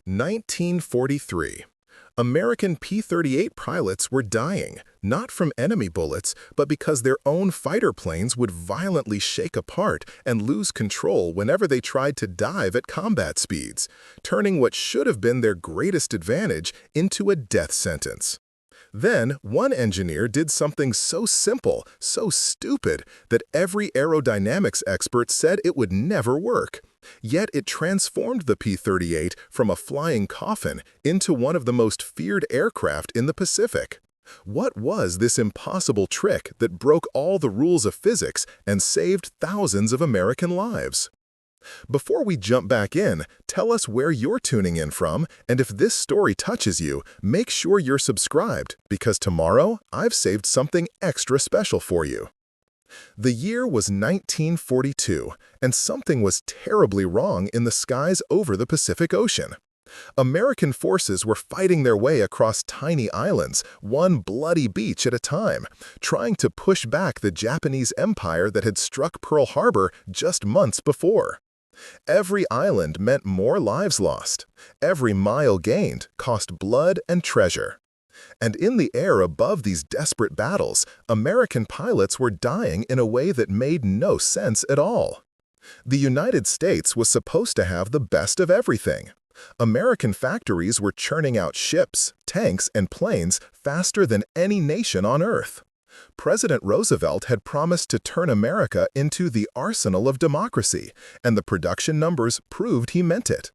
1943. American P-38 pilots were dying, not from enemy bullets, but because their own fighter planes would violently shake apart and lose control whenever they tried to dive at combat speeds, turning what should have been their greatest advantage into a death sentence. Then, one engineer did something so simple, so stupid, that every aerodynamics expert said it would never work. Yet it transformed the P-38 from a flying coffin into one of the most feared aircraft in the Pacific. What was this impossible trick that broke all the rules of physics and saved thousands of American lives? Before we jump back in, tell us where you're tuning in from, and if this story touches you, make sure you're subscribed, because tomorrow I've saved something extra special for you. The year was 1942, and something was terribly wrong in the skies over the Pacific Ocean. American forces were fighting their way across tiny islands, one bloody beach at a time, trying to push back the Japanese Empire that had struck Pearl Harbor just months before. Every island meant more lives lost. Every mile gained cost blood and treasure. And in the air above these desperate battles, American pilots were dying in a way that made no sense at all. The United States was supposed to have the best of everything. American factories were churning out ships, tanks, and planes faster than any nation on Earth. President Roosevelt had promised to turn America into the arsenal of democracy, and the production numbers proved he meant it.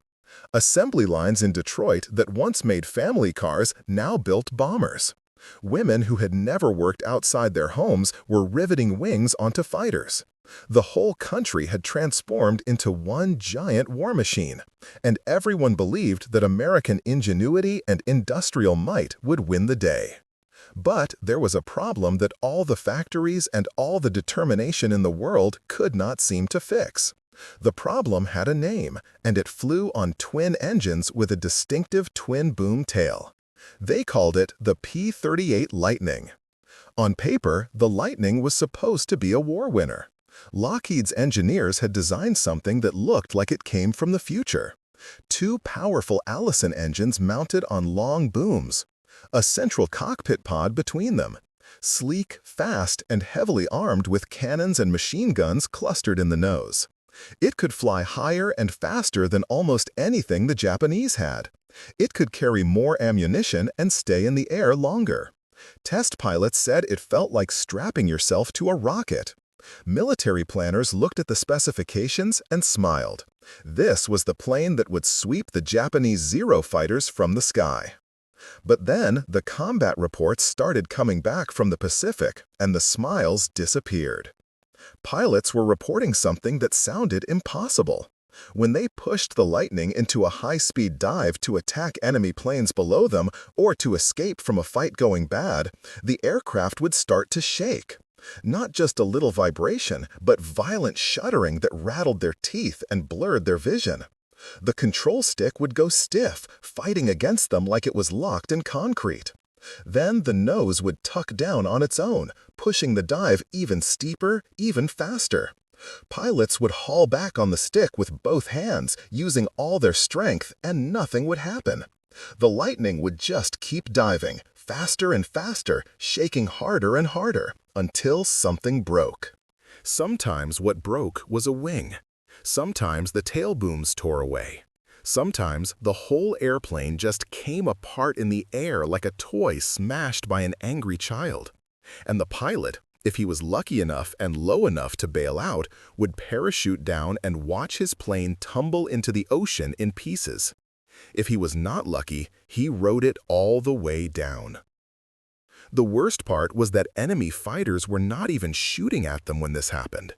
Assembly lines in Detroit that once made family cars now built bombers. Women who had never worked outside their homes were riveting wings onto fighters. The whole country had transformed into one giant war machine, and everyone believed that American ingenuity and industrial might would win the day. But there was a problem that all the factories and all the determination in the world could not seem to fix. The problem had a name, and it flew on twin engines with a distinctive twin-boom tail. They called it the P-38 Lightning. On paper, the Lightning was supposed to be a war winner. Lockheed's engineers had designed something that looked like it came from the future. Two powerful Allison engines mounted on long booms. A central cockpit pod between them. Sleek, fast, and heavily armed with cannons and machine guns clustered in the nose. It could fly higher and faster than almost anything the Japanese had. It could carry more ammunition and stay in the air longer. Test pilots said it felt like strapping yourself to a rocket. Military planners looked at the specifications and smiled. This was the plane that would sweep the Japanese Zero fighters from the sky. But then the combat reports started coming back from the Pacific, and the smiles disappeared. Pilots were reporting something that sounded impossible. When they pushed the Lightning into a high-speed dive to attack enemy planes below them or to escape from a fight going bad, the aircraft would start to shake. Not just a little vibration, but violent shuddering that rattled their teeth and blurred their vision. The control stick would go stiff, fighting against them like it was locked in concrete. Then the nose would tuck down on its own, pushing the dive even steeper, even faster. Pilots would haul back on the stick with both hands, using all their strength, and nothing would happen. The Lightning would just keep diving, faster and faster, shaking harder and harder, until something broke. Sometimes what broke was a wing. Sometimes the tail booms tore away. Sometimes the whole airplane just came apart in the air like a toy smashed by an angry child. And the pilot, if he was lucky enough and low enough to bail out, would parachute down and watch his plane tumble into the ocean in pieces. If he was not lucky, he rode it all the way down. The worst part was that enemy fighters were not even shooting at them when this happened.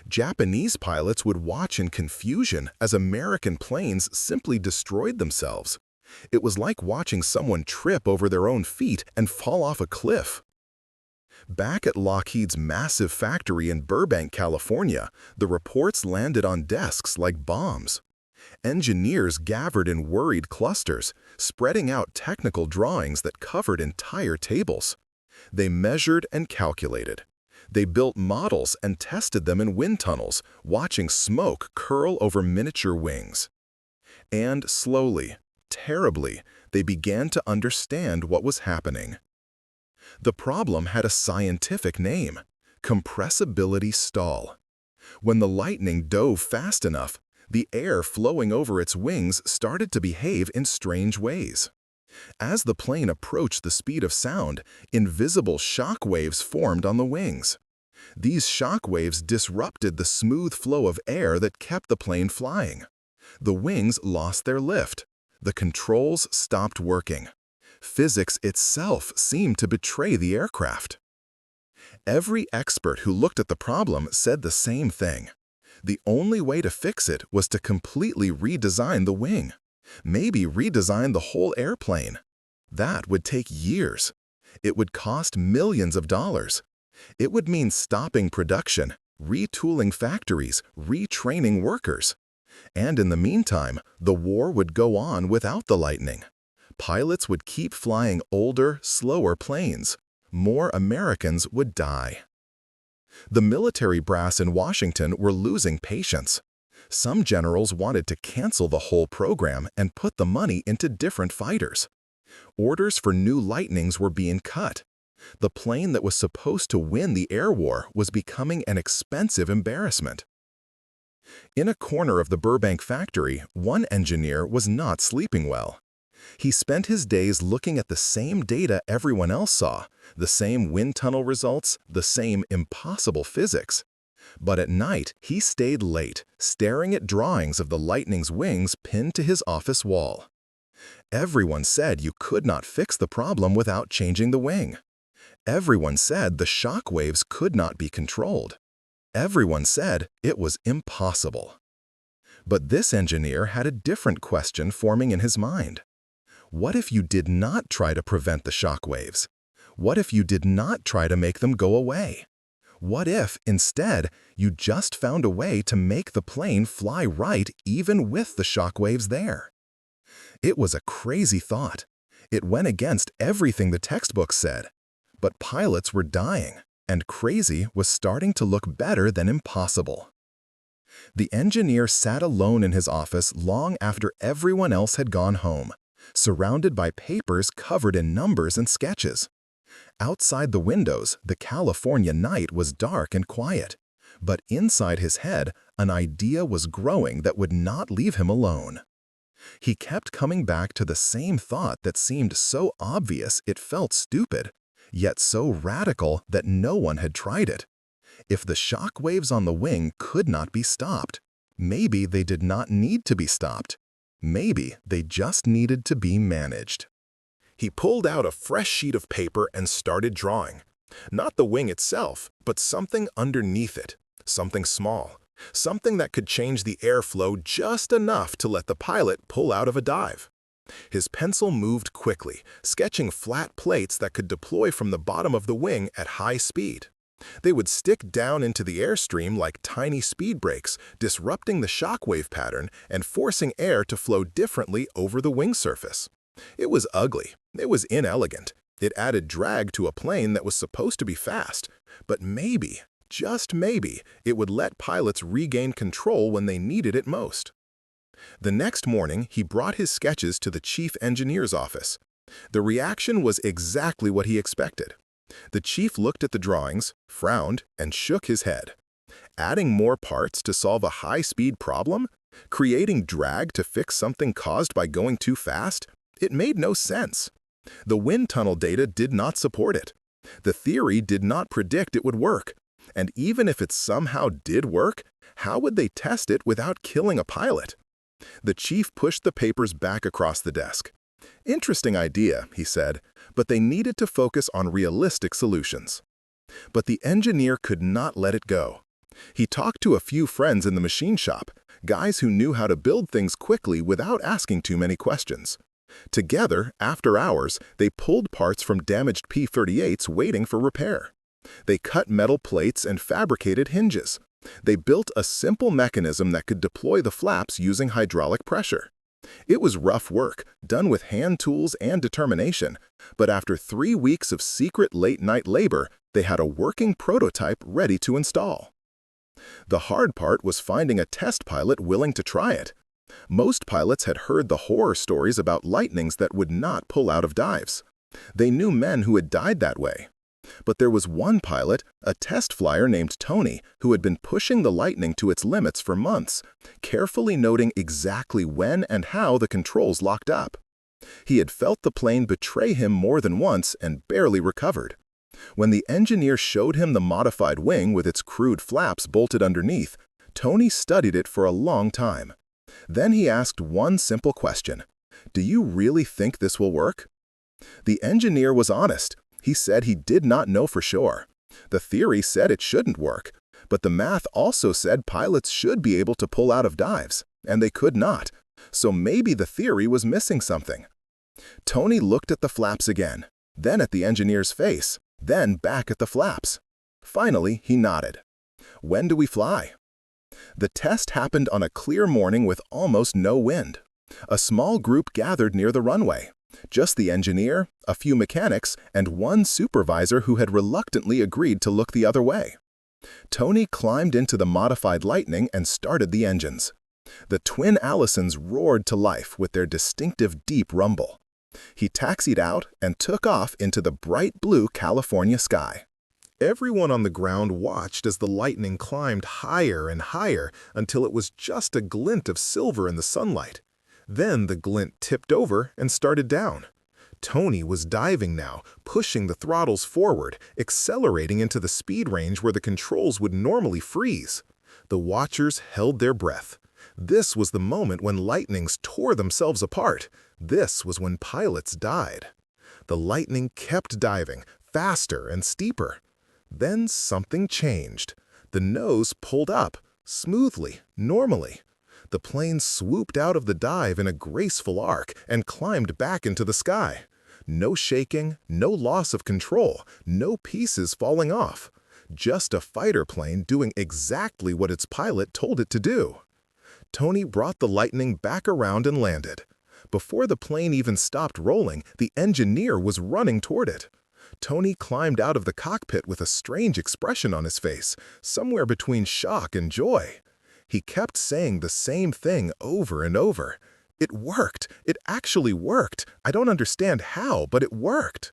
Japanese pilots would watch in confusion as American planes simply destroyed themselves. It was like watching someone trip over their own feet and fall off a cliff. Back at Lockheed's massive factory in Burbank, California, the reports landed on desks like bombs. Engineers gathered in worried clusters, spreading out technical drawings that covered entire tables. They measured and calculated. They built models and tested them in wind tunnels, watching smoke curl over miniature wings. And slowly, terribly, they began to understand what was happening. The problem had a scientific name: compressibility stall. When the lightning dove fast enough, the air flowing over its wings started to behave in strange ways. As the plane approached the speed of sound, invisible shock waves formed on the wings. These shock waves disrupted the smooth flow of air that kept the plane flying. The wings lost their lift. The controls stopped working. Physics itself seemed to betray the aircraft. Every expert who looked at the problem said the same thing. The only way to fix it was to completely redesign the wing. Maybe redesign the whole airplane. That would take years. It would cost millions of dollars. It would mean stopping production, retooling factories, retraining workers. And in the meantime, the war would go on without the lightning. Pilots would keep flying older, slower planes. More Americans would die. The military brass in Washington were losing patience. Some generals wanted to cancel the whole program and put the money into different fighters. Orders for new Lightnings were being cut. The plane that was supposed to win the air war was becoming an expensive embarrassment. In a corner of the Burbank factory, one engineer was not sleeping well. He spent his days looking at the same data everyone else saw, the same wind tunnel results, the same impossible physics. But at night, he stayed late, staring at drawings of the Lightning's wings pinned to his office wall. Everyone said you could not fix the problem without changing the wing. Everyone said the shock waves could not be controlled. Everyone said it was impossible. But this engineer had a different question forming in his mind. What if you did not try to prevent the shock waves? What if you did not try to make them go away? What if, instead, you just found a way to make the plane fly right even with the shock waves there? It was a crazy thought. It went against everything the textbooks said. But pilots were dying, and crazy was starting to look better than impossible. The engineer sat alone in his office long after everyone else had gone home, surrounded by papers covered in numbers and sketches. Outside the windows, the California night was dark and quiet, but inside his head, an idea was growing that would not leave him alone. He kept coming back to the same thought that seemed so obvious it felt stupid, yet so radical that no one had tried it. If the shock waves on the wing could not be stopped, maybe they did not need to be stopped. Maybe they just needed to be managed. He pulled out a fresh sheet of paper and started drawing. Not the wing itself, but something underneath it, something small, something that could change the airflow just enough to let the pilot pull out of a dive. His pencil moved quickly, sketching flat plates that could deploy from the bottom of the wing at high speed. They would stick down into the airstream like tiny speed brakes, disrupting the shockwave pattern and forcing air to flow differently over the wing surface. It was ugly. It was inelegant. It added drag to a plane that was supposed to be fast. But maybe, just maybe, it would let pilots regain control when they needed it most. The next morning, he brought his sketches to the chief engineer's office. The reaction was exactly what he expected. The chief looked at the drawings, frowned, and shook his head. Adding more parts to solve a high-speed problem? Creating drag to fix something caused by going too fast? It made no sense. The wind tunnel data did not support it. The theory did not predict it would work. And even if it somehow did work, how would they test it without killing a pilot? The chief pushed the papers back across the desk. Interesting idea, he said, but they needed to focus on realistic solutions. But the engineer could not let it go. He talked to a few friends in the machine shop, guys who knew how to build things quickly without asking too many questions. Together, after hours, they pulled parts from damaged P-38s waiting for repair. They cut metal plates and fabricated hinges. They built a simple mechanism that could deploy the flaps using hydraulic pressure. It was rough work, done with hand tools and determination, but after 3 weeks of secret late-night labor, they had a working prototype ready to install. The hard part was finding a test pilot willing to try it. Most pilots had heard the horror stories about lightnings that would not pull out of dives. They knew men who had died that way. But there was one pilot, a test flyer named Tony, who had been pushing the Lightning to its limits for months, carefully noting exactly when and how the controls locked up. He had felt the plane betray him more than once and barely recovered. When the engineer showed him the modified wing with its crude flaps bolted underneath, Tony studied it for a long time. Then he asked one simple question: "Do you really think this will work?" The engineer was honest. He said he did not know for sure. The theory said it shouldn't work, but the math also said pilots should be able to pull out of dives, and they could not. So maybe the theory was missing something. Tony looked at the flaps again, then at the engineer's face, then back at the flaps. Finally, he nodded. "When do we fly?" The test happened on a clear morning with almost no wind. A small group gathered near the runway. Just the engineer, a few mechanics, and one supervisor who had reluctantly agreed to look the other way. Tony climbed into the modified Lightning and started the engines. The twin Allisons roared to life with their distinctive deep rumble. He taxied out and took off into the bright blue California sky. Everyone on the ground watched as the Lightning climbed higher and higher until it was just a glint of silver in the sunlight. Then the glint tipped over and started down. Tony was diving now, pushing the throttles forward, accelerating into the speed range where the controls would normally freeze. The watchers held their breath. This was the moment when Lightnings tore themselves apart. This was when pilots died. The Lightning kept diving, faster and steeper. Then something changed. The nose pulled up, smoothly, normally. The plane swooped out of the dive in a graceful arc and climbed back into the sky. No shaking, no loss of control, no pieces falling off. Just a fighter plane doing exactly what its pilot told it to do. Tony brought the Lightning back around and landed. Before the plane even stopped rolling, the engineer was running toward it. Tony climbed out of the cockpit with a strange expression on his face, somewhere between shock and joy. He kept saying the same thing over and over. "It worked! It actually worked! I don't understand how, but it worked!"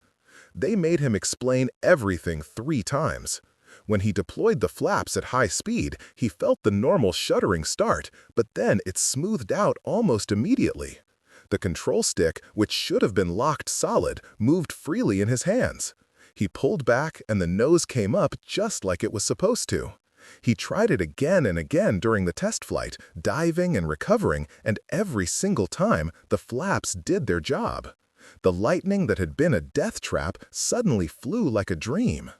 They made him explain everything 3 times. When he deployed the flaps at high speed, he felt the normal shuddering start, but then it smoothed out almost immediately. The control stick, which should have been locked solid, moved freely in his hands. He pulled back and the nose came up just like it was supposed to. He tried it again and again during the test flight, diving and recovering, and every single time, the flaps did their job. The Lightning that had been a death trap suddenly flew like a dream.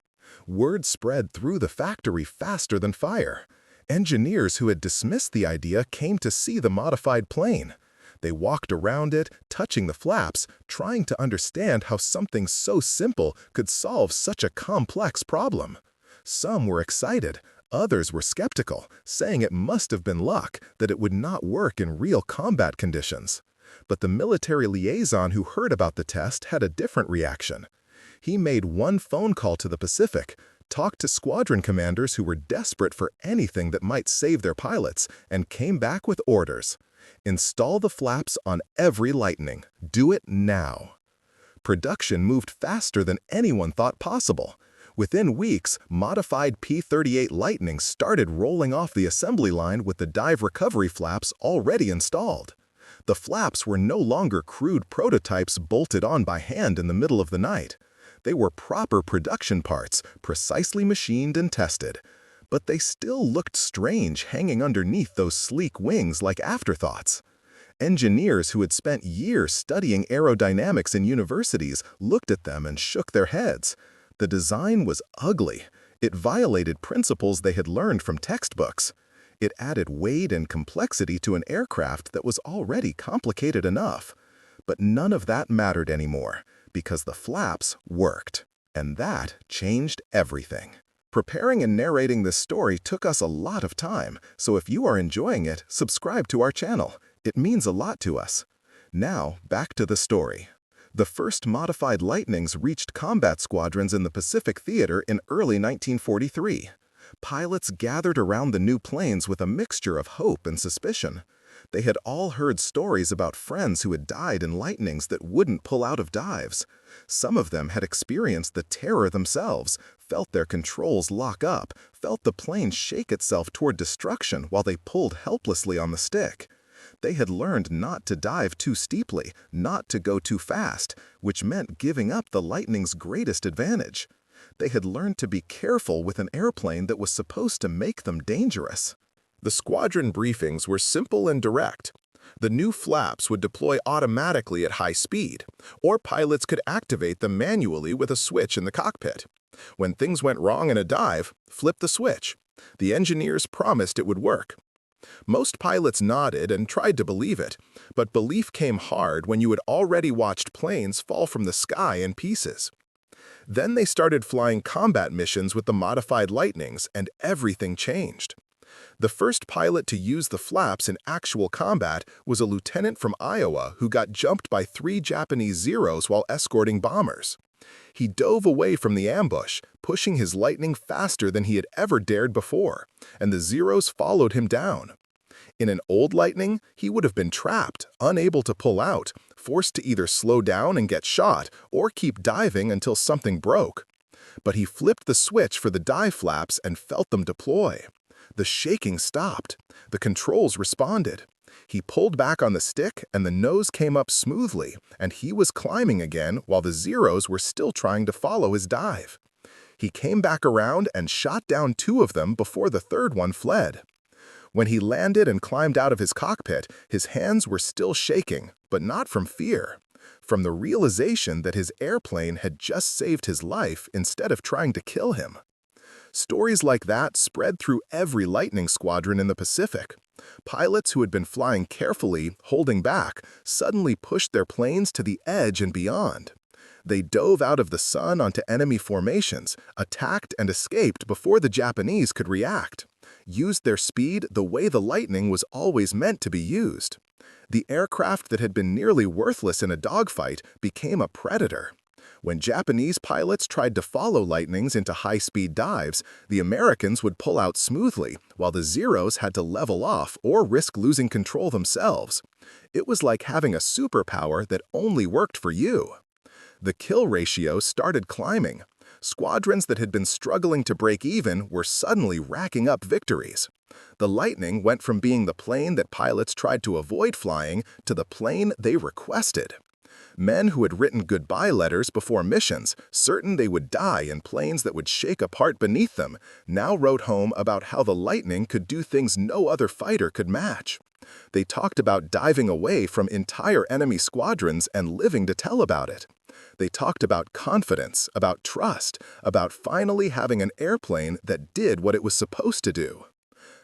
Word spread through the factory faster than fire. Engineers who had dismissed the idea came to see the modified plane. They walked around it, touching the flaps, trying to understand how something so simple could solve such a complex problem. Some were excited. Others were skeptical, saying it must have been luck, that it would not work in real combat conditions. But the military liaison who heard about the test had a different reaction. He made one phone call to the Pacific, talked to squadron commanders who were desperate for anything that might save their pilots, and came back with orders. Install the flaps on every Lightning. Do it now. Production moved faster than anyone thought possible. Within weeks, modified P-38 Lightnings started rolling off the assembly line with the dive recovery flaps already installed. The flaps were no longer crude prototypes bolted on by hand in the middle of the night. They were proper production parts, precisely machined and tested. But they still looked strange hanging underneath those sleek wings like afterthoughts. Engineers who had spent years studying aerodynamics in universities looked at them and shook their heads. The design was ugly. It violated principles they had learned from textbooks. It added weight and complexity to an aircraft that was already complicated enough. But none of that mattered anymore, because the flaps worked. And that changed everything. Preparing and narrating this story took us a lot of time, so if you are enjoying it, subscribe to our channel. It means a lot to us. Now, back to the story. The first modified Lightnings reached combat squadrons in the Pacific Theater in early 1943. Pilots gathered around the new planes with a mixture of hope and suspicion. They had all heard stories about friends who had died in lightnings that wouldn't pull out of dives. Some of them had experienced the terror themselves, felt their controls lock up, felt the plane shake itself toward destruction while they pulled helplessly on the stick. They had learned not to dive too steeply, not to go too fast, which meant giving up the lightning's greatest advantage. They had learned to be careful with an airplane that was supposed to make them dangerous. The squadron briefings were simple and direct. The new flaps would deploy automatically at high speed, or pilots could activate them manually with a switch in the cockpit. When things went wrong in a dive, flip the switch. The engineers promised it would work. Most pilots nodded and tried to believe it, but belief came hard when you had already watched planes fall from the sky in pieces. Then they started flying combat missions with the modified Lightnings, and everything changed. The first pilot to use the flaps in actual combat was a lieutenant from Iowa who got jumped by 3 Japanese Zeros while escorting bombers. He dove away from the ambush, pushing his Lightning faster than he had ever dared before, and the Zeros followed him down. In an old Lightning, he would have been trapped, unable to pull out, forced to either slow down and get shot or keep diving until something broke. But he flipped the switch for the dive flaps and felt them deploy. The shaking stopped. The controls responded. He pulled back on the stick and the nose came up smoothly, and he was climbing again while the Zeros were still trying to follow his dive. He came back around and shot down 2 of them before the third one fled. When he landed and climbed out of his cockpit, his hands were still shaking, but not from fear. From the realization that his airplane had just saved his life instead of trying to kill him. Stories like that spread through every Lightning squadron in the Pacific. Pilots who had been flying carefully, holding back, suddenly pushed their planes to the edge and beyond. They dove out of the sun onto enemy formations, attacked and escaped before the Japanese could react. Used their speed the way the Lightning was always meant to be used. The aircraft that had been nearly worthless in a dogfight became a predator. When Japanese pilots tried to follow Lightnings into high-speed dives, the Americans would pull out smoothly, while the Zeros had to level off or risk losing control themselves. It was like having a superpower that only worked for you. The kill ratio started climbing. Squadrons that had been struggling to break even were suddenly racking up victories. The Lightning went from being the plane that pilots tried to avoid flying to the plane they requested. Men who had written goodbye letters before missions, certain they would die in planes that would shake apart beneath them, now wrote home about how the Lightning could do things no other fighter could match. They talked about diving away from entire enemy squadrons and living to tell about it. They talked about confidence, about trust, about finally having an airplane that did what it was supposed to do.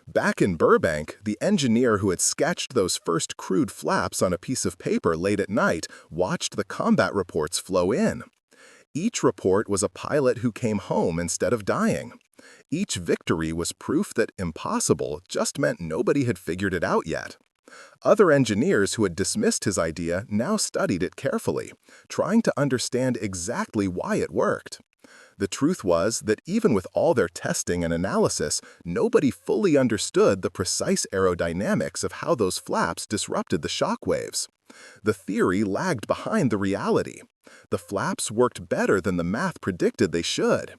Back in Burbank, the engineer who had sketched those first crude flaps on a piece of paper late at night watched the combat reports flow in. Each report was a pilot who came home instead of dying. Each victory was proof that impossible just meant nobody had figured it out yet. Other engineers who had dismissed his idea now studied it carefully, trying to understand exactly why it worked. The truth was that even with all their testing and analysis, nobody fully understood the precise aerodynamics of how those flaps disrupted the shock waves. The theory lagged behind the reality. The flaps worked better than the math predicted they should.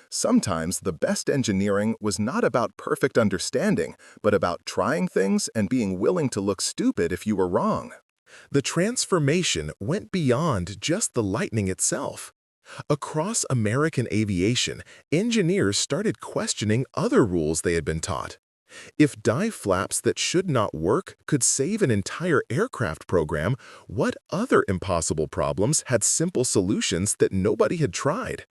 Sometimes the best engineering was not about perfect understanding, but about trying things and being willing to look stupid if you were wrong. The transformation went beyond just the Lightning itself. Across American aviation, engineers started questioning other rules they had been taught. If dive flaps that should not work could save an entire aircraft program, what other impossible problems had simple solutions that nobody had tried?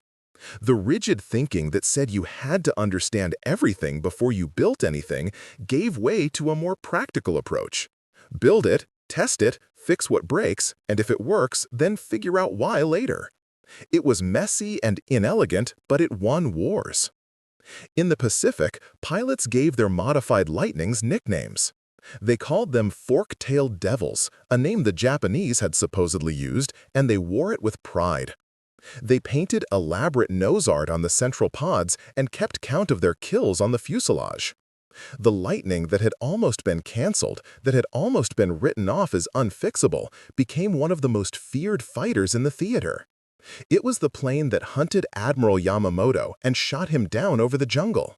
The rigid thinking that said you had to understand everything before you built anything gave way to a more practical approach. Build it, test it, fix what breaks, and if it works, then figure out why later. It was messy and inelegant, but it won wars. In the Pacific, pilots gave their modified Lightnings nicknames. They called them fork-tailed devils, a name the Japanese had supposedly used, and they wore it with pride. They painted elaborate nose art on the central pods and kept count of their kills on the fuselage. The lightning that had almost been canceled, that had almost been written off as unfixable, became one of the most feared fighters in the theater. It was the plane that hunted Admiral Yamamoto and shot him down over the jungle.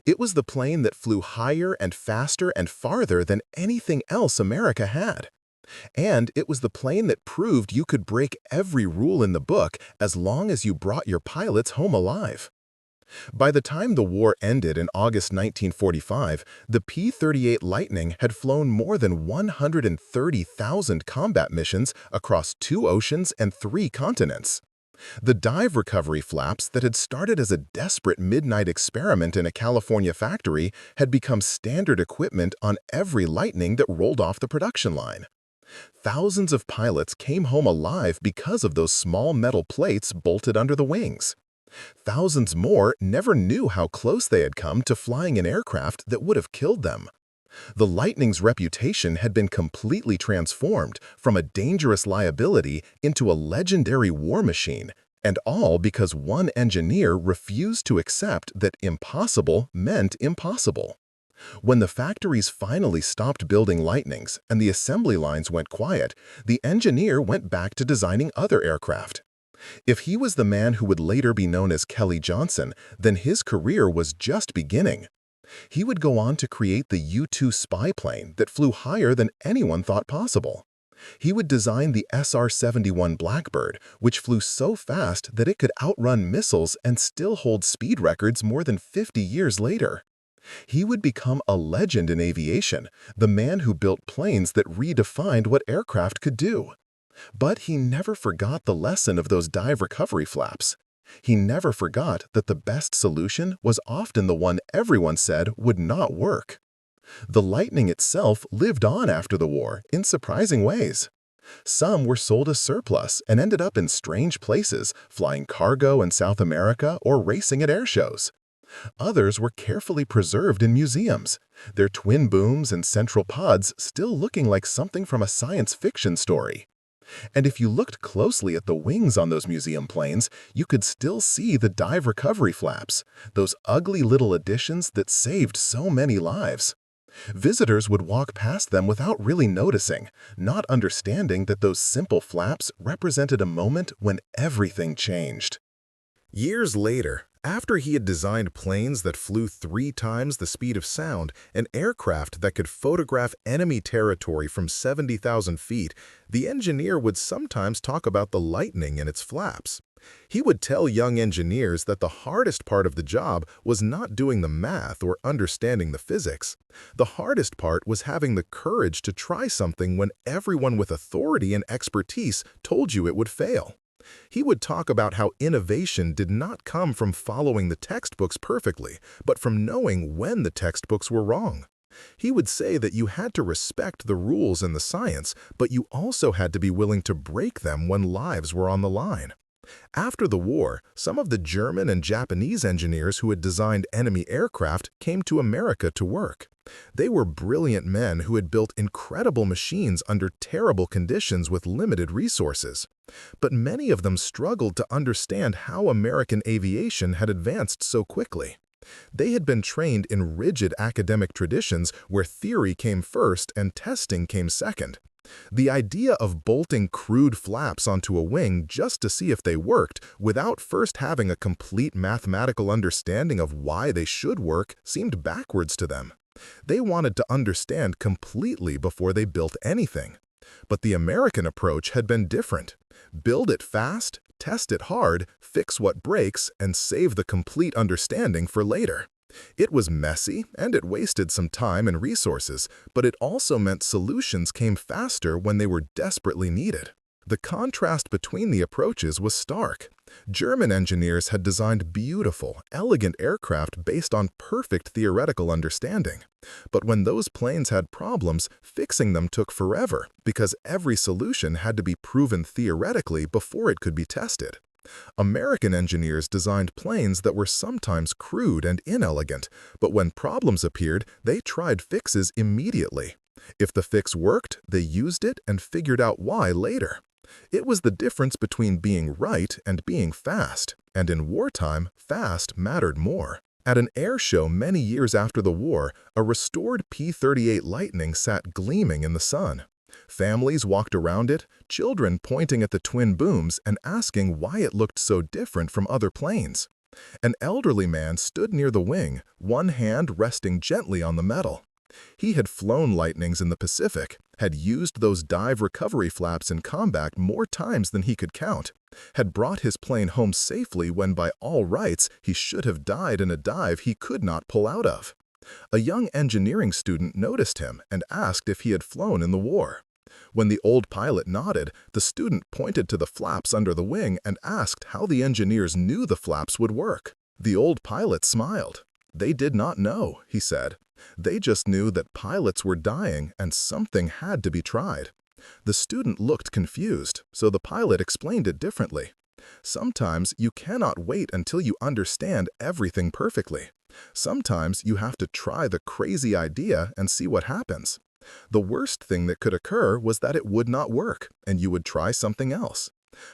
It was the plane that flew higher and faster and farther than anything else America had. And it was the plane that proved you could break every rule in the book as long as you brought your pilots home alive. By the time the war ended in August 1945, the P-38 Lightning had flown more than 130,000 combat missions across 2 oceans and 3 continents. The dive recovery flaps that had started as a desperate midnight experiment in a California factory had become standard equipment on every Lightning that rolled off the production line. Thousands of pilots came home alive because of those small metal plates bolted under the wings. Thousands more never knew how close they had come to flying an aircraft that would have killed them. The Lightning's reputation had been completely transformed from a dangerous liability into a legendary war machine, and all because one engineer refused to accept that impossible meant impossible. When the factories finally stopped building Lightnings and the assembly lines went quiet, the engineer went back to designing other aircraft. If he was the man who would later be known as Kelly Johnson, then his career was just beginning. He would go on to create the U-2 spy plane that flew higher than anyone thought possible. He would design the SR-71 Blackbird, which flew so fast that it could outrun missiles and still hold speed records more than 50 years later. He would become a legend in aviation, the man who built planes that redefined what aircraft could do. But he never forgot the lesson of those dive recovery flaps. He never forgot that the best solution was often the one everyone said would not work. The Lightning itself lived on after the war in surprising ways. Some were sold as surplus and ended up in strange places, flying cargo in South America or racing at air shows. Others were carefully preserved in museums, their twin booms and central pods still looking like something from a science fiction story. And if you looked closely at the wings on those museum planes, you could still see the dive recovery flaps, those ugly little additions that saved so many lives. Visitors would walk past them without really noticing, not understanding that those simple flaps represented a moment when everything changed. Years later, after he had designed planes that flew 3 times the speed of sound, and aircraft that could photograph enemy territory from 70,000 feet, the engineer would sometimes talk about the Lightning and its flaps. He would tell young engineers that the hardest part of the job was not doing the math or understanding the physics. The hardest part was having the courage to try something when everyone with authority and expertise told you it would fail. He would talk about how innovation did not come from following the textbooks perfectly, but from knowing when the textbooks were wrong. He would say that you had to respect the rules and the science, but you also had to be willing to break them when lives were on the line. After the war, some of the German and Japanese engineers who had designed enemy aircraft came to America to work. They were brilliant men who had built incredible machines under terrible conditions with limited resources. But many of them struggled to understand how American aviation had advanced so quickly. They had been trained in rigid academic traditions where theory came first and testing came second. The idea of bolting crude flaps onto a wing just to see if they worked without first having a complete mathematical understanding of why they should work seemed backwards to them. They wanted to understand completely before they built anything. But the American approach had been different. Build it fast, test it hard, fix what breaks, and save the complete understanding for later. It was messy, and it wasted some time and resources, but it also meant solutions came faster when they were desperately needed. The contrast between the approaches was stark. German engineers had designed beautiful, elegant aircraft based on perfect theoretical understanding. But when those planes had problems, fixing them took forever because every solution had to be proven theoretically before it could be tested. American engineers designed planes that were sometimes crude and inelegant, but when problems appeared, they tried fixes immediately. If the fix worked, they used it and figured out why later. It was the difference between being right and being fast, and in wartime, fast mattered more. At an air show many years after the war, a restored P-38 Lightning sat gleaming in the sun. Families walked around it, children pointing at the twin booms and asking why it looked so different from other planes. An elderly man stood near the wing, one hand resting gently on the metal. He had flown Lightnings in the Pacific, had used those dive recovery flaps in combat more times than he could count, had brought his plane home safely when by all rights he should have died in a dive he could not pull out of. A young engineering student noticed him and asked if he had flown in the war. When the old pilot nodded, the student pointed to the flaps under the wing and asked how the engineers knew the flaps would work. The old pilot smiled. They did not know, he said. They just knew that pilots were dying and something had to be tried. The student looked confused, so the pilot explained it differently. Sometimes you cannot wait until you understand everything perfectly. Sometimes you have to try the crazy idea and see what happens. The worst thing that could occur was that it would not work, and you would try something else.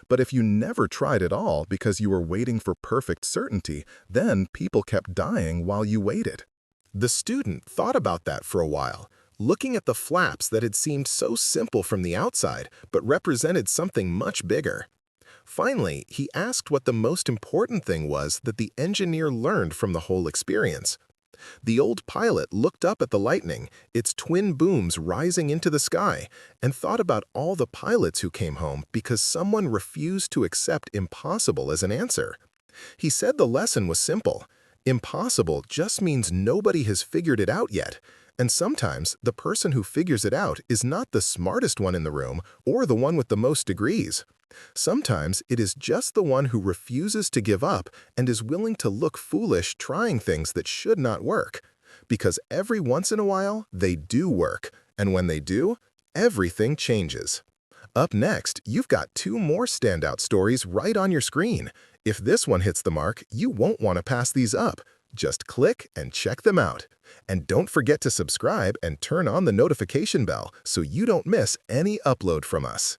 But if you never tried at all because you were waiting for perfect certainty, then people kept dying while you waited. The student thought about that for a while, looking at the flaps that had seemed so simple from the outside, but represented something much bigger. Finally, he asked what the most important thing was that the engineer learned from the whole experience. The old pilot looked up at the Lightning, its twin booms rising into the sky, and thought about all the pilots who came home because someone refused to accept impossible as an answer. He said the lesson was simple. Impossible just means nobody has figured it out yet, and sometimes the person who figures it out is not the smartest one in the room or the one with the most degrees. Sometimes it is just the one who refuses to give up and is willing to look foolish trying things that should not work. Because every once in a while, they do work, and when they do, everything changes. Up next, you've got two more standout stories right on your screen. If this one hits the mark, you won't want to pass these up. Just click and check them out. And don't forget to subscribe and turn on the notification bell so you don't miss any upload from us.